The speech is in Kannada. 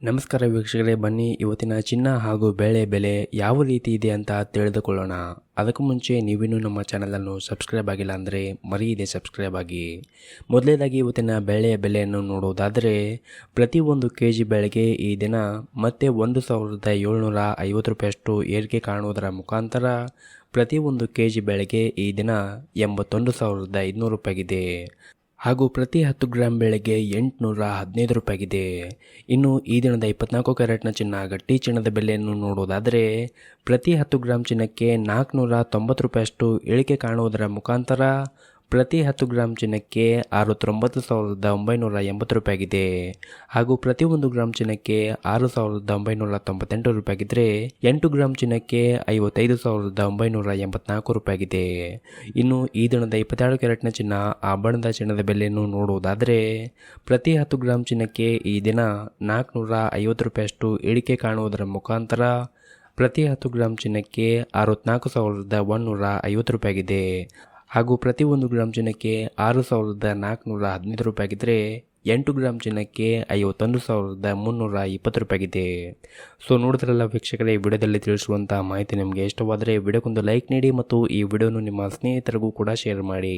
ನಮಸ್ಕಾರ ವೀಕ್ಷಕರೇ, ಬನ್ನಿ ಇವತ್ತಿನ ಚಿನ್ನ ಹಾಗೂ ಬೆಳೆ ಯಾವ ರೀತಿ ಇದೆ ಅಂತ ತಿಳಿದುಕೊಳ್ಳೋಣ. ಅದಕ್ಕೂ ಮುಂಚೆ ನೀವಿನ್ನೂ ನಮ್ಮ ಚಾನಲನ್ನು ಸಬ್ಸ್ಕ್ರೈಬ್ ಆಗಿಲ್ಲ ಅಂದರೆ ಮರೆಯದೆ ಸಬ್ಸ್ಕ್ರೈಬ್ ಆಗಿ. ಮೊದಲನೇದಾಗಿ ಇವತ್ತಿನ ಬೆಲೆಯನ್ನು ನೋಡುವುದಾದರೆ, ಪ್ರತಿ 1 kg ಬೆಳೆಗೆ ಈ ದಿನ ಮತ್ತೆ 1750 ರೂಪಾಯಿಯಷ್ಟು ಏರಿಕೆ ಕಾಣುವುದರ ಮುಖಾಂತರ ಪ್ರತಿ 1 kg ಬೆಳೆಗೆ ಈ ದಿನ 81,500 ರೂಪಾಯಿಗಿದೆ. ಹಾಗೂ ಪ್ರತಿ 10 ಗ್ರಾಂ ಬೆಳೆಗೆ 815 ರೂಪಾಯಿಗಿದೆ. ಇನ್ನು ಈ ದಿನದ 24 ಕ್ಯಾರೆಟ್ನ ಚಿನ್ನ ಗಟ್ಟಿ ಚಿನ್ನದ ಬೆಲೆಯನ್ನು ನೋಡುವುದಾದರೆ, ಪ್ರತಿ 10 ಗ್ರಾಂ ಚಿನ್ನಕ್ಕೆ 490 ರೂಪಾಯಿಯಷ್ಟು ಇಳಿಕೆ ಕಾಣುವುದರ ಮುಖಾಂತರ ಪ್ರತಿ 10 ಗ್ರಾಂ ಚಿನ್ನಕ್ಕೆ 69,980 ರೂಪಾಯಿಗಿದೆ. ಹಾಗೂ ಪ್ರತಿ 1 ಗ್ರಾಂ ಚಿನ್ನಕ್ಕೆ 6,998 ರೂಪಾಯಿಗಿದ್ರೆ 8 ಗ್ರಾಂ ಚಿನ್ನಕ್ಕೆ 55,984 ರೂಪಾಯಿಗಿದೆ. ಇನ್ನು ಈ ದಿನದ 22 ಕ್ಯಾರೆಟ್ನ ಚಿನ್ನ ಆಭರಣದ ಚಿನ್ನದ ಬೆಲೆಯನ್ನು ನೋಡುವುದಾದರೆ, ಪ್ರತಿ 10 ಗ್ರಾಂ ಚಿನ್ನಕ್ಕೆ ಈ ದಿನ 450 ರೂಪಾಯಿಯಷ್ಟು ಇಳಿಕೆ ಕಾಣುವುದರ ಮುಖಾಂತರ ಪ್ರತಿ 10 ಗ್ರಾಂ ಚಿನ್ನಕ್ಕೆ 64,150 ರೂಪಾಯಿಗಿದೆ. ಹಾಗೂ ಪ್ರತಿ 1 ಗ್ರಾಂ ಚಿನ್ನಕ್ಕೆ 6,415 ರೂಪಾಯಿಗಿದ್ರೆ 8 ಗ್ರಾಂ ಚಿನ್ನಕ್ಕೆ 51,320 ರೂಪಾಯಿಗಿದೆ. ಸೊ ನೋಡಿದ್ರಲ್ಲ ವೀಕ್ಷಕರೇ, ವಿಡಿಯೋದಲ್ಲಿ ತಿಳಿಸುವಂಥ ಮಾಹಿತಿ ನಿಮಗೆ ಇಷ್ಟವಾದರೆ ವಿಡಿಯೋಕ್ಕೊಂದು ಲೈಕ್ ನೀಡಿ ಮತ್ತು ಈ ವಿಡಿಯೋನು ನಿಮ್ಮ ಸ್ನೇಹಿತರಿಗೂ ಕೂಡ ಶೇರ್ ಮಾಡಿ.